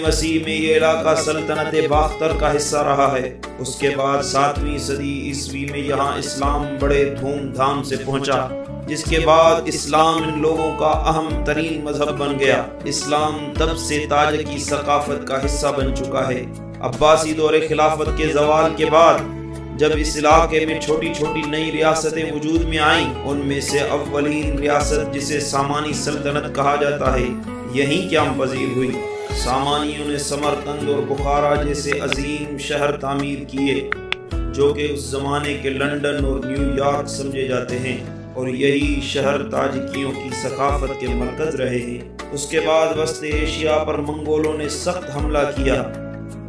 مسیح میں یہ علاقہ سلطنت باختر کا حصہ رہا ہے۔ اس کے بعد 7ویں صدی عیسوی میں یہاں اسلام بڑے دھوم دھام سے پہنچا، جس کے بعد اسلام ان لوگوں کا اہم ترین مذہب بن گیا۔ اسلام تب سے تاجکی ثقافت کا حصہ بن چکا ہے۔ عباسی دور خلافت کے زوال کے بعد جب اس علاقے میں چھوٹی چھوٹی نئی ریاستیں وجود میں آئیں، ان میں سے اولین ریاست جسے سامانی سلطنت کہا جاتا ہے یہیں قیام پذیر ہوئی۔ سامانیوں نے سمرقند اور بخارا جیسے عظیم شہر تعمیر کیے، جو کہ اس زمانے کے لندن اور نیو یارک سمجھے جاتے ہیں، اور یہی شہر تاجکیوں کی ثقافت کے مرکز رہے ہیں۔ اس کے بعد وسط ایشیا پر منگولوں نے سخت حملہ کیا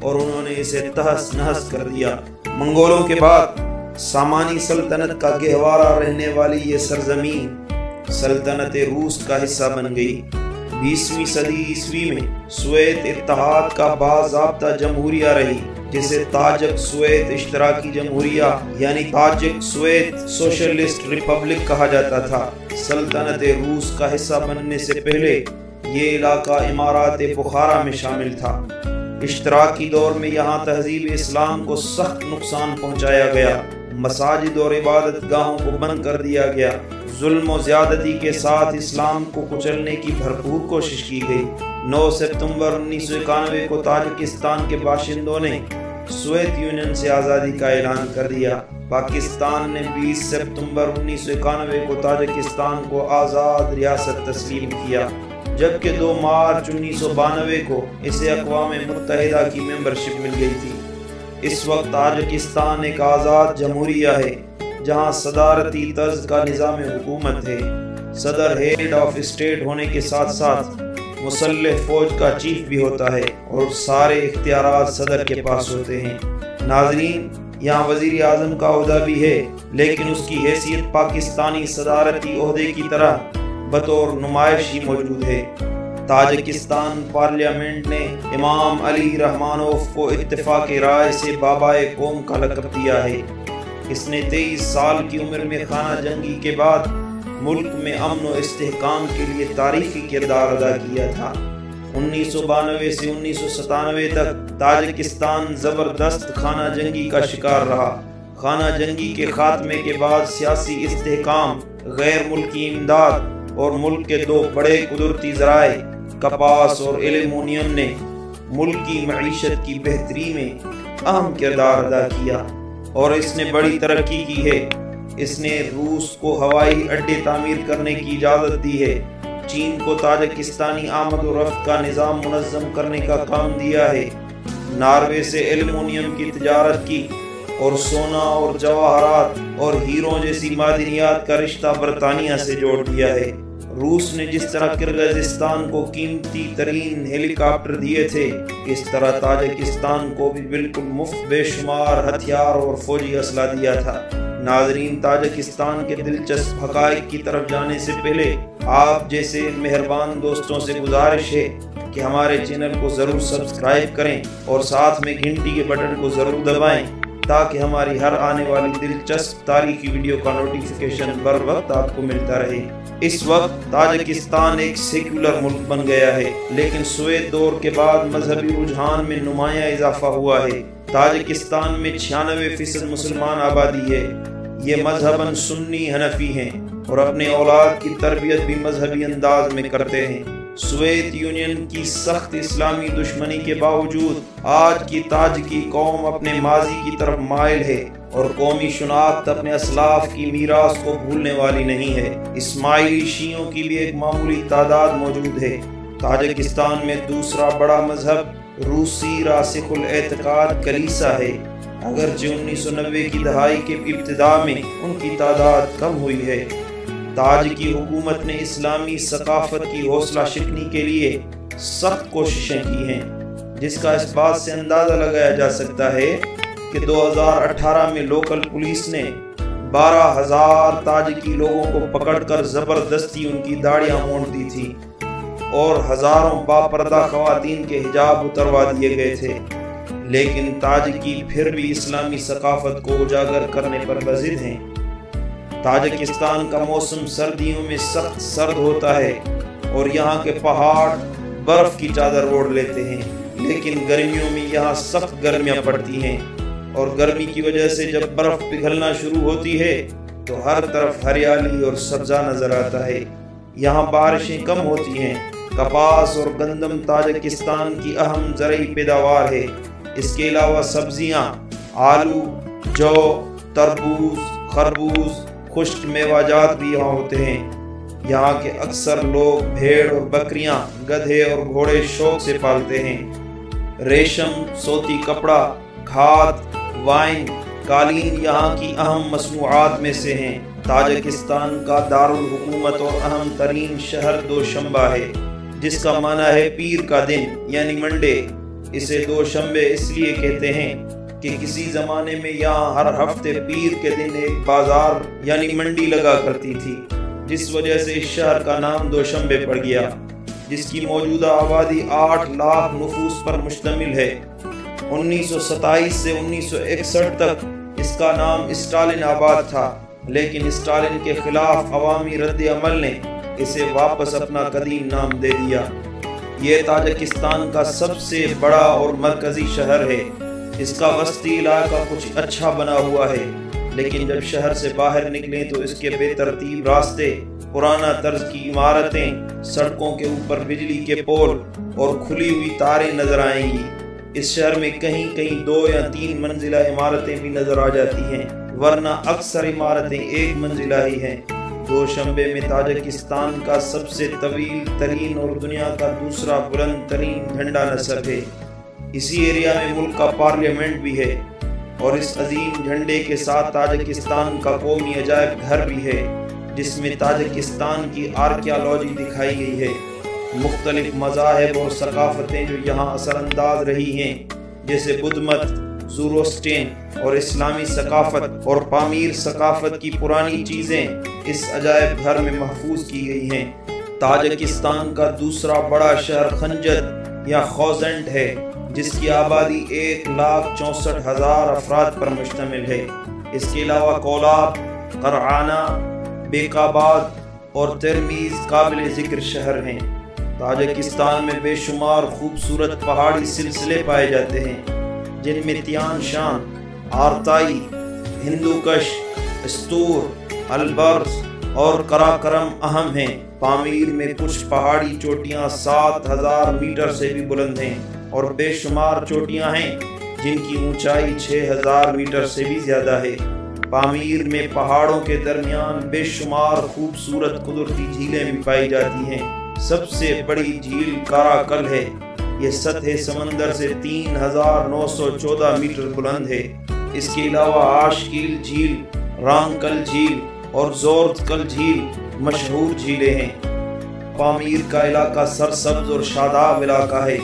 اور انہوں نے اسے تہس نہس کر دیا۔ منگولوں کے بعد سامانی سلطنت کا گہوارہ رہنے والی یہ سرزمین سلطنت روس کا حصہ بن گئی۔ 20ویں صدی عیسوی میں سوویت اتحاد کا باضابطہ جمہوریہ رہی، جسے تاجک سوویت اشتراکی جمہوریہ یعنی تاجک سوویت سوشلسٹ ریپبلک کہا جاتا تھا۔ سلطنت روس کا حصہ بننے سے پہلے یہ علاقہ امارات بخارا میں شامل تھا۔ اشتراکی دور میں یہاں تہذیب اسلام کو سخت نقصان پہنچایا گیا، مساجد اور عبادت گاہوں کو بند کر دیا گیا، ظلم و زیادتی کے ساتھ اسلام کو کچلنے کی بھرپور کوشش کی گئی۔ 9 ستمبر 1991 کو تاجکستان کے باشندوں نے سوویت یونین سے آزادی کا اعلان کر دیا۔ پاکستان نے 20 ستمبر 1991 کو تاجکستان کو آزاد ریاست تسلیم کیا، جبکہ 2 مارچ 1992 کو اسے اقوام متحدہ کی ممبرشپ مل گئی تھی۔ اس وقت تاجکستان ایک آزاد جمہوریہ ہے جہاں صدارتی طرز کا نظام حکومت ہے۔ صدر ہیڈ آف اسٹیٹ ہونے کے ساتھ ساتھ مسلح فوج کا چیف بھی ہوتا ہے اور سارے اختیارات صدر کے پاس ہوتے ہیں۔ ناظرین، یہاں وزیر اعظم کا عہدہ بھی ہے، لیکن اس کی حیثیت پاکستانی صدارتی عہدے کی طرح بطور نمائش ہی موجود ہے۔ تاجکستان پارلیمنٹ نے امام علی رحمانوف کو اتفاق رائے سے بابائے قوم کا لقب دیا ہے۔ اس نے 23 سال کی عمر میں خانہ جنگی کے بعد ملک میں امن و استحکام کے لیے تاریخی کردار ادا کیا تھا۔ 1992 سے 1997 تک تاجکستان زبردست خانہ جنگی کا شکار رہا۔ خانہ جنگی کے خاتمے کے بعد سیاسی استحکام، غیر ملکی امداد اور ملک کے 2 بڑے قدرتی ذرائع کپاس اور ایلومینیم نے ملک کی معیشت کی بہتری میں اہم کردار ادا کیا، اور اس نے بڑی ترقی کی ہے۔ اس نے روس کو ہوائی اڈے تعمیر کرنے کی اجازت دی ہے، چین کو تاجکستانی آمد و رفت کا نظام منظم کرنے کا کام دیا ہے، ناروے سے ایلومینیم کی تجارت کی، اور سونا اور جواہرات اور ہیروں جیسی معدنیات کا رشتہ برطانیہ سے جوڑ دیا ہے۔ روس نے جس طرح کرغزستان کو قیمتی ترین ہیلی کاپٹر دیے تھے، اس طرح تاجکستان کو بھی بالکل مفت بے شمار ہتھیار اور فوجی اسلحہ دیا تھا۔ ناظرین، تاجکستان کے دلچسپ حقائق کی طرف جانے سے پہلے آپ جیسے مہربان دوستوں سے گزارش ہے کہ ہمارے چینل کو ضرور سبسکرائب کریں اور ساتھ میں گھنٹی کے بٹن کو ضرور دبائیں تاکہ ہماری ہر آنے والی دلچسپ تاریخی ویڈیو کا نوٹیفیکیشن بر وقت آپ کو ملتا رہے۔ اس وقت تاجکستان ایک سیکولر ملک بن گیا ہے، لیکن سوویت دور کے بعد مذہبی رجحان میں نمایاں اضافہ ہوا ہے۔ تاجکستان میں 96% مسلمان آبادی ہے۔ یہ مذہباً سنی حنفی ہیں اور اپنے اولاد کی تربیت بھی مذہبی انداز میں کرتے ہیں۔ سوویت یونین کی سخت اسلامی دشمنی کے باوجود آج کی تاجکی قوم اپنے ماضی کی طرف مائل ہے اور قومی شناخت اپنے اسلاف کی میراث کو بھولنے والی نہیں ہے۔ اسماعیلی شیعوں کی بھی ایک معمولی تعداد موجود ہے۔ تاجکستان میں دوسرا بڑا مذہب روسی راسخ الاعتقاد کلیسا ہے، اگرچہ 1990 کی دہائی کے ابتدا میں ان کی تعداد کم ہوئی ہے۔ تاجکی حکومت نے اسلامی ثقافت کی حوصلہ شکنی کے لیے سخت کوششیں کی ہیں، جس کا اس بات سے اندازہ لگایا جا سکتا ہے کہ 2018 میں لوکل پولیس نے 12,000 تاجکی لوگوں کو پکڑ کر زبردستی ان کی داڑیاں مونڈ دی تھی اور ہزاروں باپردہ خواتین کے حجاب اتروا دیے گئے تھے، لیکن تاجکی پھر بھی اسلامی ثقافت کو اجاگر کرنے پر بضد ہیں۔ تاجکستان کا موسم سردیوں میں سخت سرد ہوتا ہے اور یہاں کے پہاڑ برف کی چادر اوڑھ لیتے ہیں، لیکن گرمیوں میں یہاں سخت گرمیاں پڑتی ہیں، اور گرمی کی وجہ سے جب برف پگھلنا شروع ہوتی ہے تو ہر طرف ہریالی اور سبزہ نظر آتا ہے۔ یہاں بارشیں کم ہوتی ہیں۔ کپاس اور گندم تاجکستان کی اہم زرعی پیداوار ہے۔ اس کے علاوہ سبزیاں، آلو، جو، تربوز، خربوز، خشک میوہ جات بھی یہاں ہوتے ہیں۔ یہاں کے اکثر لوگ بھیڑ اور بکریاں، گدھے اور گھوڑے شوق سے پالتے ہیں۔ ریشم، سوتی کپڑا، کھاد، وائن، قالین یہاں کی اہم مصنوعات میں سے ہیں۔ تاجکستان کا دارالحکومت اور اہم ترین شہر دوشنبہ ہے، جس کا معنی ہے پیر کا دن یعنی منڈے۔ اسے دوشنبے اس لیے کہتے ہیں کہ کسی زمانے میں یہاں ہر ہفتے پیر کے دن ایک بازار یعنی منڈی لگا کرتی تھی، جس وجہ سے اس شہر کا نام دوشنبے پڑ گیا، جس کی موجودہ آبادی 8 لاکھ نفوس پر مشتمل ہے۔ 1927 سے 1961 تک اس کا نام اسٹالن آباد تھا، لیکن اسٹالن کے خلاف عوامی رد عمل نے اسے واپس اپنا قدیم نام دے دیا۔ یہ تاجکستان کا سب سے بڑا اور مرکزی شہر ہے۔ اس کا وسطی علاقہ کچھ اچھا بنا ہوا ہے، لیکن جب شہر سے باہر نکلیں تو اس کے بے ترتیب راستے، پرانا طرز کی عمارتیں، سڑکوں کے اوپر بجلی کے پول اور کھلی ہوئی تاریں نظر آئیں گی۔ اس شہر میں کہیں کہیں 2 یا 3 منزلہ عمارتیں بھی نظر آ جاتی ہیں، ورنہ اکثر عمارتیں 1 منزلہ ہی ہیں۔ دوشنبے میں تاجکستان کا سب سے طویل ترین اور دنیا کا دوسرا بلند ترین جھنڈا نصب ہے۔ اسی ایریا میں ملک کا پارلیمنٹ بھی ہے، اور اس عظیم جھنڈے کے ساتھ تاجکستان کا قومی عجائب گھر بھی ہے، جس میں تاجکستان کی آرکیالوجی دکھائی گئی ہے۔ مختلف مذاہب اور ثقافتیں جو یہاں اثر انداز رہی ہیں، جیسے بدھ مت، زوروسٹین اور اسلامی ثقافت اور پامیر ثقافت کی پرانی چیزیں اس عجائب گھر میں محفوظ کی گئی ہیں۔ تاجکستان کا دوسرا بڑا شہر خنجت یا خوزنٹ ہے، جس کی آبادی 1,64,000 افراد پر مشتمل ہے۔ اس کے علاوہ کولاب، قرعانہ، بیک آباد اور ترمیز قابل ذکر شہر ہیں۔ تاجکستان میں بے شمار خوبصورت پہاڑی سلسلے پائے جاتے ہیں، جن میں تیان شان، آرتائی، ہندوکش، استور، البرز اور قراقرم اہم ہیں۔ پامیر میں کچھ پہاڑی چوٹیاں 7,000 میٹر سے بھی بلند ہیں، اور بے شمار چوٹیاں ہیں جن کی اونچائی 6,000 میٹر سے بھی زیادہ ہے۔ پامیر میں پہاڑوں کے درمیان بے شمار خوبصورت قدرتی جھیلیں بھی پائی جاتی ہیں۔ سب سے بڑی جھیل کاراکل ہے۔ یہ سطح سمندر سے 3,914 میٹر بلند ہے۔ اس کے علاوہ آشکیل جھیل، رانکل جھیل اور زورتکل جھیل مشہور جھیلیں ہیں۔ پامیر کا علاقہ سرسبز اور شاداب علاقہ ہے۔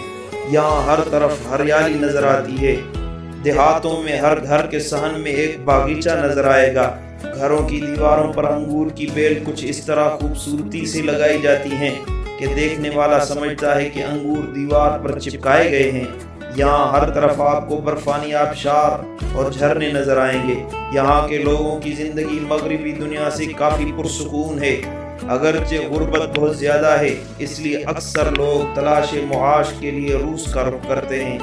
یہاں ہر طرف ہریالی نظر آتی ہے۔ دیہاتوں میں ہر گھر کے صحن میں ایک باغیچہ نظر آئے گا۔ گھروں کی دیواروں پر انگور کی بیل کچھ اس طرح خوبصورتی سے لگائی جاتی ہیں کہ دیکھنے والا سمجھتا ہے کہ انگور دیوار پر چپکائے گئے ہیں۔ یہاں ہر طرف آپ کو برفانی آبشار اور جھرنے نظر آئیں گے۔ یہاں کے لوگوں کی زندگی مغربی دنیا سے کافی پرسکون ہے، اگرچہ غربت بہت زیادہ ہے، اس لیے اکثر لوگ تلاش معاش کے لیے روس کا رخ کرتے ہیں۔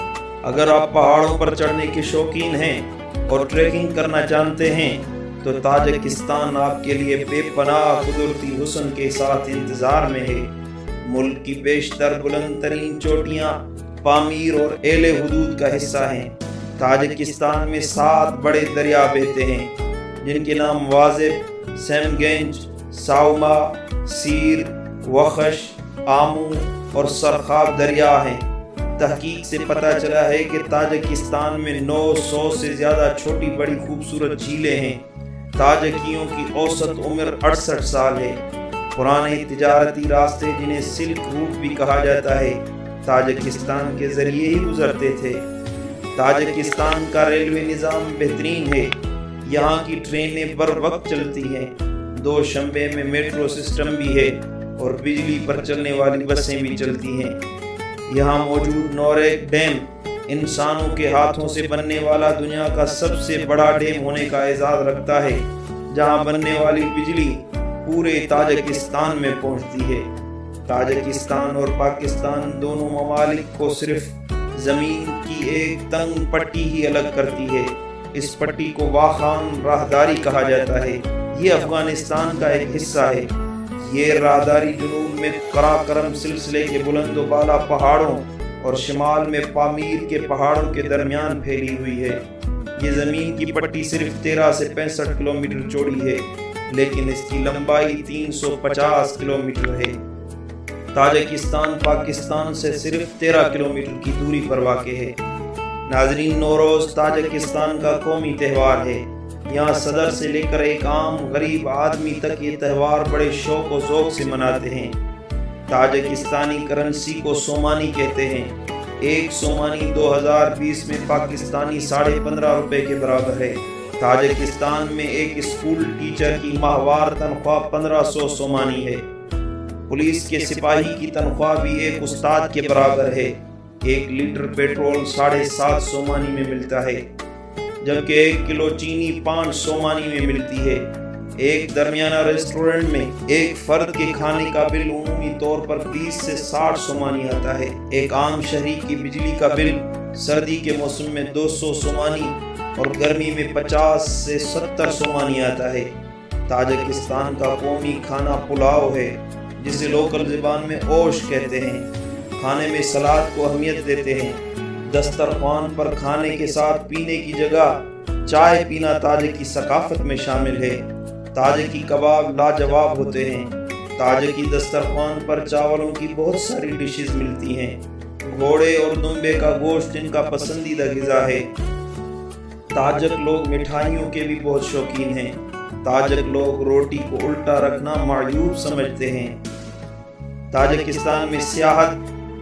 اگر آپ پہاڑوں پر چڑھنے کے شوقین ہیں اور ٹریکنگ کرنا جانتے ہیں تو تاجکستان آپ کے لیے بے پناہ قدرتی حسن کے ساتھ انتظار میں ہے۔ ملک کی بیشتر بلند ترین چوٹیاں پامیر اور اہل حدود کا حصہ ہیں۔ تاجکستان میں 7 بڑے دریا بہتے ہیں، جن کے نام واضح، سیمگنج، ساؤما، سیر، وخش، آمو اور سرخاب دریا ہیں۔ تحقیق سے پتہ چلا ہے کہ تاجکستان میں 900 سے زیادہ چھوٹی بڑی خوبصورت جھیلیں ہیں۔ تاجکیوں کی اوسط عمر 68 سال ہے۔ پرانے تجارتی راستے، جنہیں سلک روٹ بھی کہا جاتا ہے، تاجکستان کے ذریعے ہی گزرتے تھے۔ تاجکستان کا ریلوے نظام بہترین ہے۔ یہاں کی ٹرینیں بر وقت چلتی ہیں۔ دوشنبے میں میٹرو سسٹم بھی ہے اور بجلی پر چلنے والی بسیں بھی چلتی ہیں۔ یہاں موجود نوریک ڈیم انسانوں کے ہاتھوں سے بننے والا دنیا کا سب سے بڑا ڈیم ہونے کا اعزاز رکھتا ہے، جہاں بننے والی بجلی پورے تاجکستان میں پہنچتی ہے۔ تاجکستان اور پاکستان دونوں ممالک کو صرف زمین کی ایک تنگ پٹی ہی الگ کرتی ہے۔ اس پٹی کو واخان راہداری کہا جاتا ہے۔ یہ افغانستان کا ایک حصہ ہے۔ یہ راہداری جنوب میں قراقرم سلسلے کے بلند و بالا پہاڑوں اور شمال میں پامیر کے پہاڑوں کے درمیان پھیلی ہوئی ہے۔ یہ زمین کی پٹی صرف 13 سے 65 کلومیٹر چوڑی ہے، لیکن اس کی لمبائی 350 کلومیٹر ہے۔ تاجکستان پاکستان سے صرف 13 کلومیٹر کی دوری پر واقع ہے۔ ناظرین، نوروز تاجکستان کا قومی تہوار ہے۔ یہاں صدر سے لے کر ایک عام غریب آدمی تک یہ تہوار بڑے شوق و ذوق سے مناتے ہیں۔ تاجکستانی کرنسی کو سومانی کہتے ہیں۔ ایک سومانی 2020 میں پاکستانی 15.5 روپے کے برابر ہے۔ تاجکستان میں ایک اسکول ٹیچر کی ماہوار تنخواہ 1500 سومانی ہے۔ پولیس کے سپاہی کی تنخواہ بھی ایک استاد کے برابر ہے۔ 1 لیٹر پیٹرول 7.5 سومانی میں ملتا ہے، جبکہ 1 کلو چینی 5 سومانی میں ملتی ہے۔ ایک درمیانہ ریسٹورنٹ میں ایک فرد کے کھانے کا بل عمومی طور پر 20 سے 60 سومانی آتا ہے۔ ایک عام شہری کی بجلی کا بل سردی کے موسم میں 200 سومانی اور گرمی میں 50 سے 70 سومانی آتا ہے۔ تاجکستان کا قومی کھانا پلاؤ ہے، جسے لوکل زبان میں اوش کہتے ہیں۔ کھانے میں سلاد کو اہمیت دیتے ہیں۔ دسترخوان پر کھانے کے ساتھ پینے کی جگہ چائے پینا تاجکی ثقافت میں شامل ہے۔ تاجکی کباب لاجواب ہوتے ہیں۔ تاجکی دسترخوان پر چاولوں کی بہت ساری ڈشز ملتی ہیں۔ گھوڑے اور دمبے کا گوشت ان کا پسندیدہ غذا ہے۔ تاجک لوگ مٹھائیوں کے بھی بہت شوقین ہیں۔ تاجک لوگ روٹی کو الٹا رکھنا معیوب سمجھتے ہیں۔ تاجکستان میں سیاحت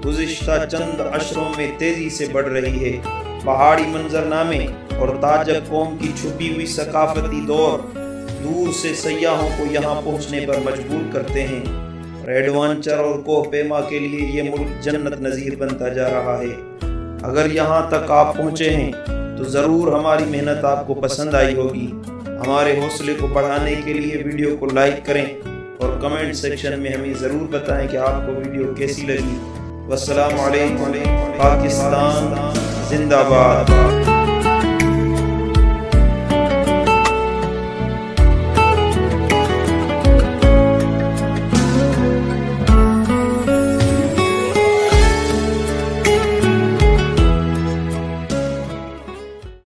گزشتہ چند عشروں میں تیزی سے بڑھ رہی ہے۔ پہاڑی منظرنامے اور تاجک قوم کی چھپی ہوئی ثقافتی دور سے سیاحوں کو یہاں پہنچنے پر مجبور کرتے ہیں، اور ایڈونچر اور کوہ پیما کے لیے یہ ملک جنت نظیر بنتا جا رہا ہے۔ اگر یہاں تک آپ پہنچے ہیں تو ضرور ہماری محنت آپ کو پسند آئی ہوگی۔ ہمارے حوصلے کو بڑھانے کے لیے ویڈیو کو لائک کریں اور کمنٹ سیکشن میں ہمیں ضرور بتائیں کہ آپ کو ویڈیو کیسی لگی۔ والسلام علیکم۔ پاکستان زندہ باد۔